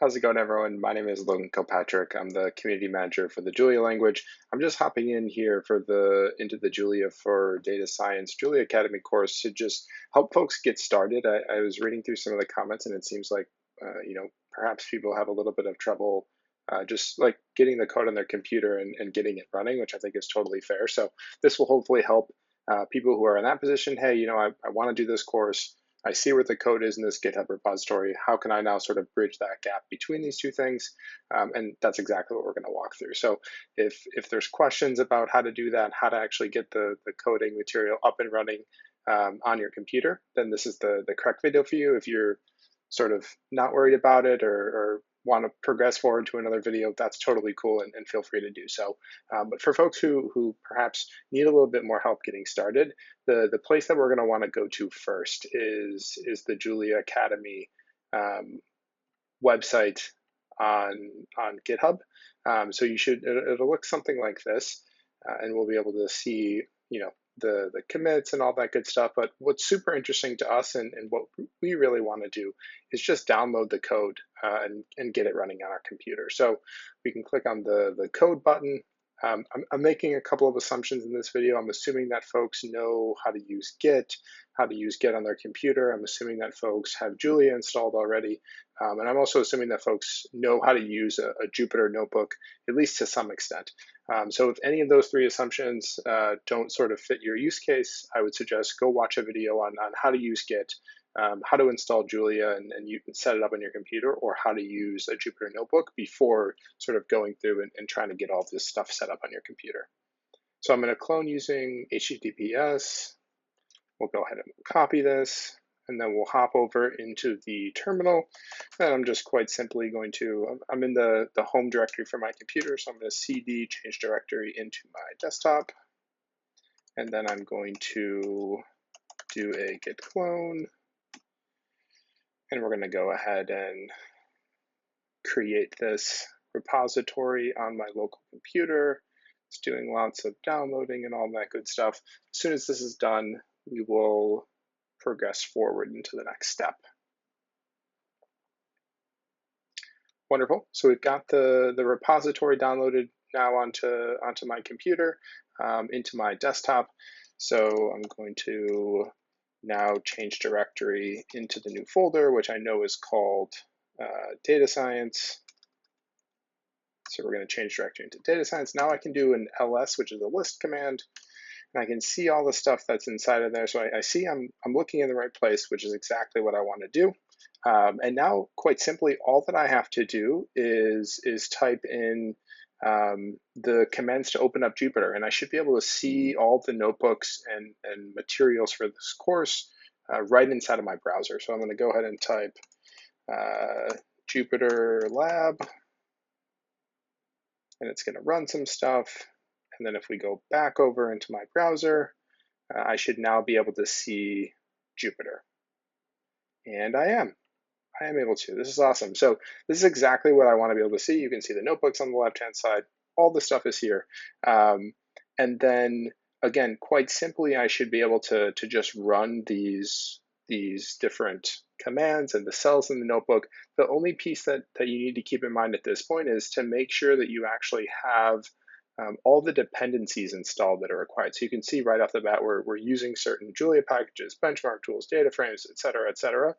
How's it going, everyone? My name is Logan Kilpatrick. I'm the community manager for the Julia language. I'm just hopping in here for into the Julia for Data Science Julia Academy course to just help folks get started. I was reading through some of the comments, and it seems like perhaps people have a little bit of trouble just like getting the code on their computer and getting it running, which I think is totally fair. So this will hopefully help people who are in that position. Hey, I want to do this course. I see where the code is in this GitHub repository. How can I now sort of bridge that gap between these two things? And that's exactly what we're going to walk through. So if there's questions about how to do that, how to actually get the coding material up and running on your computer, then this is the correct video for you. If you're sort of not worried about it or want to progress forward to another video, that's totally cool and feel free to do so. But for folks who perhaps need a little bit more help getting started, the place that we're going to want to go to first is the Julia Academy website on GitHub. So it'll look something like this, and we'll be able to see the commits and all that good stuff. But what's super interesting to us and what we really want to do is just download the code and get it running on our computer. So we can click on the code button. I'm making a couple of assumptions in this video. I'm assuming that folks know how to use Git, how to use Git on their computer. I'm assuming that folks have Julia installed already. And I'm also assuming that folks know how to use a Jupyter notebook, at least to some extent. So if any of those three assumptions don't sort of fit your use case, I would suggest go watch a video on how to use Git, how to install Julia and you can set it up on your computer, or how to use a Jupyter notebook before sort of going through and trying to get all this stuff set up on your computer. So I'm going to clone using HTTPS. We'll go ahead and copy this, and then we'll hop over into the terminal. And I'm just quite simply going to, I'm in the home directory for my computer, so I'm going to cd change directory into my desktop. And then I'm going to do a git clone. And we're going to go ahead and create this repository on my local computer. It's doing lots of downloading and all that good stuff. As soon as this is done, we will progress forward into the next step. Wonderful. So we've got the repository downloaded now onto my computer, into my desktop. So I'm going to now change directory into the new folder, which I know is called data science. So we're going to change directory into data science. Now I can do an ls, which is a list command, and I can see all the stuff that's inside of there. So I see I'm looking in the right place, which is exactly what I want to do. And now, quite simply, all that I have to do is type in the commands to open up Jupyter, and I should be able to see all the notebooks and materials for this course right inside of my browser. So I'm going to go ahead and type Jupyter Lab, and it's going to run some stuff. And then if we go back over into my browser, I should now be able to see Jupyter. And I am able to. This is awesome. So this is exactly what I want to be able to see. You can see the notebooks on the left-hand side. All the stuff is here. And then, again, quite simply, I should be able to just run these different commands and the cells in the notebook. The only piece that you need to keep in mind at this point is to make sure that you actually have all the dependencies installed that are required. So you can see right off the bat, we're using certain Julia packages, benchmark tools, data frames, et cetera, et cetera.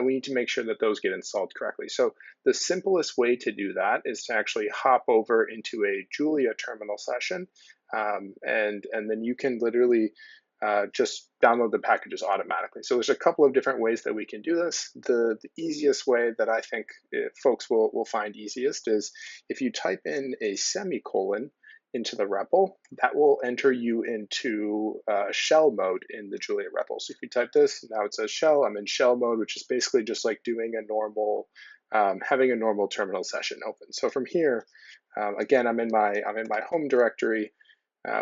We need to make sure that those get installed correctly. So the simplest way to do that is to actually hop over into a Julia terminal session, and then you can literally just download the packages automatically. So there's a couple of different ways that we can do this. The easiest way that I think folks will find easiest is if you type in a semicolon into the REPL, that will enter you into shell mode in the Julia REPL. So if you type this, now it says shell, I'm in shell mode, which is basically just like doing a normal, having a normal terminal session open. So from here, again, I'm in my home directory,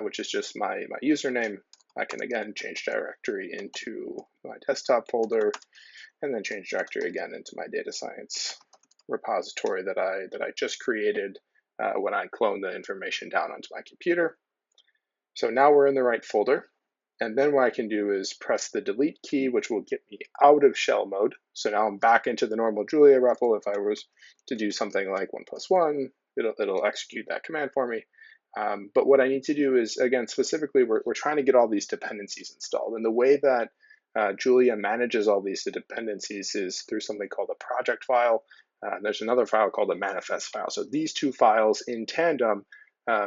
which is just my username. I can again change directory into my desktop folder, and then change directory again into my data science repository that I just created when I cloned the information down onto my computer. So now we're in the right folder. And then what I can do is press the delete key, which will get me out of shell mode. So now I'm back into the normal Julia REPL. If I was to do something like 1+1, it'll execute that command for me. But what I need to do is, again, specifically, we're trying to get all these dependencies installed. And the way that Julia manages all these dependencies is through something called a project file. There's another file called a manifest file. So these two files in tandem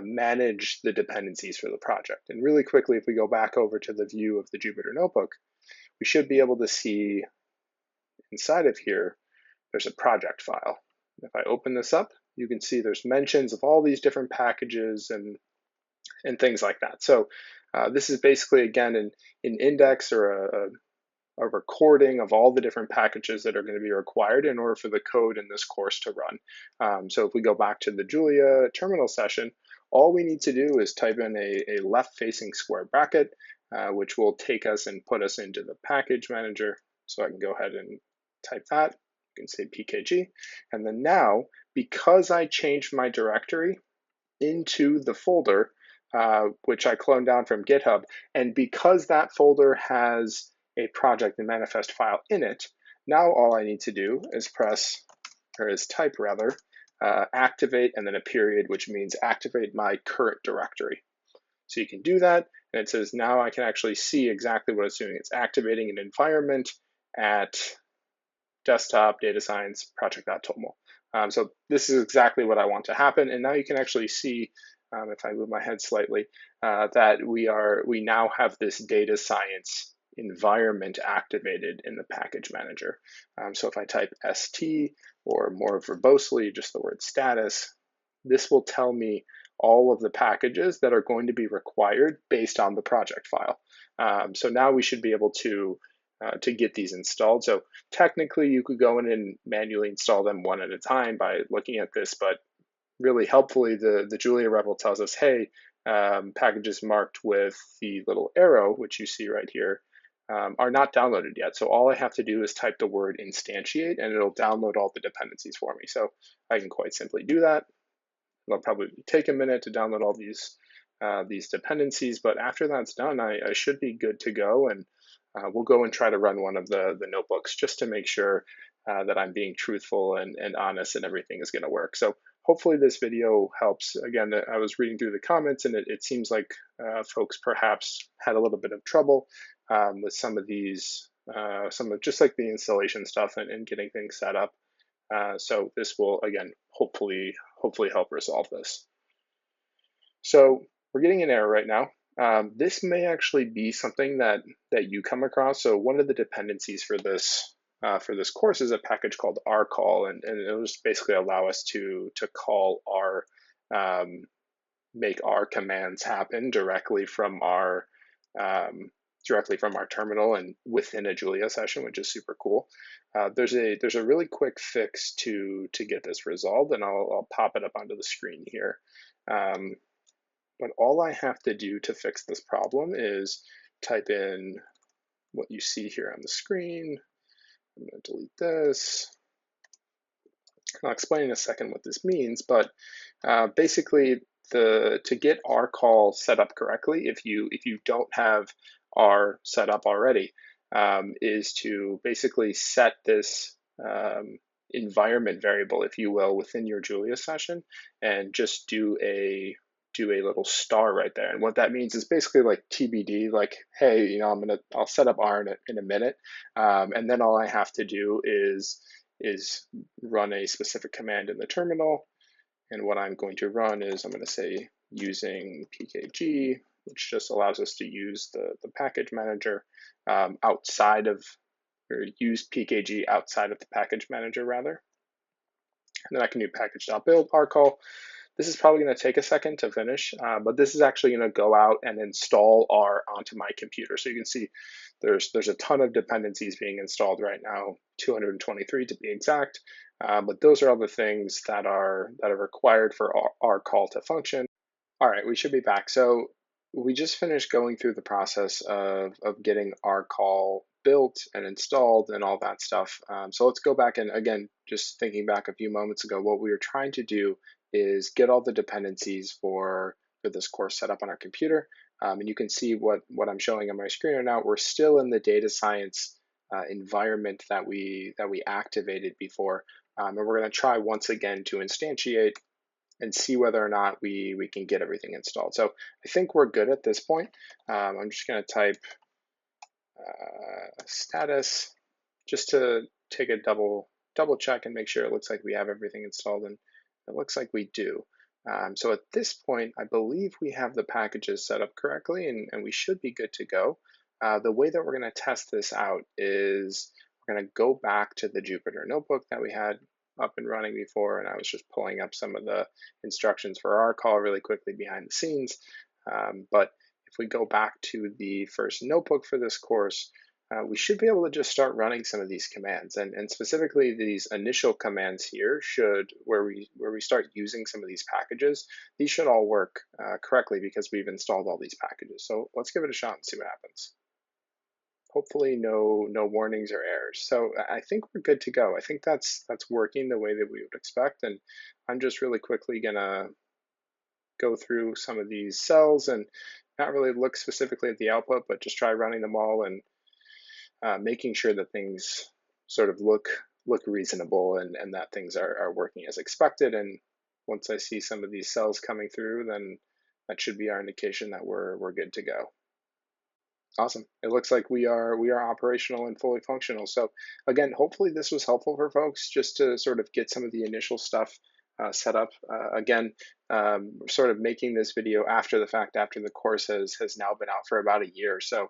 manage the dependencies for the project. And really quickly, if we go back over to the view of the Jupyter Notebook, we should be able to see inside of here, there's a project file. If I open this up, you can see there's mentions of all these different packages and things like that. So this is basically, again, an index or a recording of all the different packages that are going to be required in order for the code in this course to run. So if we go back to the Julia terminal session, all we need to do is type in a left-facing square bracket, which will take us and put us into the package manager. So I can go ahead and type that. You can say pkg. And then now, because I changed my directory into the folder, which I cloned down from GitHub, and because that folder has a project and manifest file in it, now all I need to do is type activate and then a period, which means activate my current directory. So you can do that, and it says now I can actually see exactly what it's doing. It's activating an environment at desktop data science project.toml. So this is exactly what I want to happen, and now you can actually see, if I move my head slightly, that we now have this data science environment activated in the package manager. So if I type st, or more verbosely, just the word status, this will tell me all of the packages that are going to be required based on the project file. So now we should be able to get these installed. So technically you could go in and manually install them one at a time by looking at this, but really helpfully the Julia REPL tells us, hey, packages marked with the little arrow, which you see right here, are not downloaded yet. So all I have to do is type the word instantiate and it'll download all the dependencies for me. So I can quite simply do that. It'll probably take a minute to download all these dependencies, but after that's done, I should be good to go, and we'll go and try to run one of the notebooks just to make sure that I'm being truthful and honest and everything is going to work. So hopefully this video helps. Again, I was reading through the comments, and it seems like folks perhaps had a little bit of trouble with some of these, just like the installation stuff and getting things set up. So this will, again, hopefully help resolve this. So we're getting an error right now. This may actually be something that you come across. So one of the dependencies for this course is a package called rcall, and it'll just basically allow us to call make our commands happen directly from our terminal and within a Julia session, which is super cool. There's a really quick fix to get this resolved, and I'll pop it up onto the screen here. But all I have to do to fix this problem is type in what you see here on the screen. I'm going to delete this. I'll explain in a second what this means, but basically to get rcall set up correctly, if you don't have R set up already, is to basically set this environment variable, if you will, within your Julia session, and just do a little star right there. And what that means is basically like TBD, like, hey, I'll set up R in a minute, and then all I have to do is run a specific command in the terminal. And what I'm going to run is I'm going to say using pkg, which just allows us to use the package manager outside of, or use pkg outside of the package manager rather. And then I can do package.build rcall. This is probably going to take a second to finish, but this is actually going to go out and install R onto my computer. So you can see there's a ton of dependencies being installed right now, 223 to be exact. But those are all the things that are required for our call to function. All right, we should be back. So we just finished going through the process of getting our call built and installed and all that stuff. So let's go back, and again, just thinking back a few moments ago, what we were trying to do is get all the dependencies for this course set up on our computer. And you can see what I'm showing on my screen right now. We're still in the data science environment that we activated before. And we're going to try once again to instantiate and see whether or not we can get everything installed. So I think we're good at this point. I'm just going to type status just to take a double check and make sure it looks like we have everything installed, and it looks like we do. So at this point, I believe we have the packages set up correctly, and we should be good to go. The way that we're going to test this out is we're going to go back to the Jupyter notebook that we had up and running before, and I was just pulling up some of the instructions for our call really quickly behind the scenes. But if we go back to the first notebook for this course, we should be able to just start running some of these commands, and specifically these initial commands here should, where we start using some of these packages, these should all work correctly because we've installed all these packages. So let's give it a shot and see what happens. Hopefully no warnings or errors. So I think we're good to go. I think that's working the way that we would expect, and I'm just really quickly gonna go through some of these cells and not really look specifically at the output, but just try running them all and making sure that things sort of look reasonable and that things are working as expected. And once I see some of these cells coming through, then that should be our indication that we're good to go. Awesome. It looks like we are operational and fully functional. So again, hopefully this was helpful for folks just to sort of get some of the initial stuff set up. Again, sort of making this video after the fact, after the course has now been out for about a year. So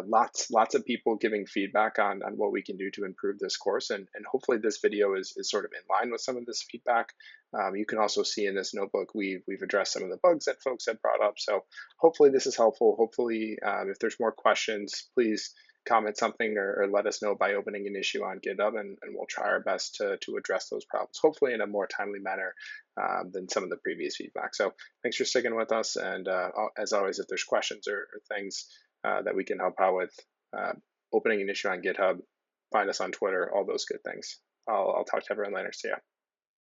lots of people giving feedback on what we can do to improve this course. And hopefully this video is sort of in line with some of this feedback. You can also see in this notebook, we've addressed some of the bugs that folks had brought up. So hopefully this is helpful. Hopefully if there's more questions, please comment something or let us know by opening an issue on GitHub, and we'll try our best to address those problems, hopefully in a more timely manner than some of the previous feedback. So thanks for sticking with us. And as always, if there's questions or things that we can help out with, opening an issue on GitHub, find us on Twitter, all those good things. I'll talk to everyone later. See ya.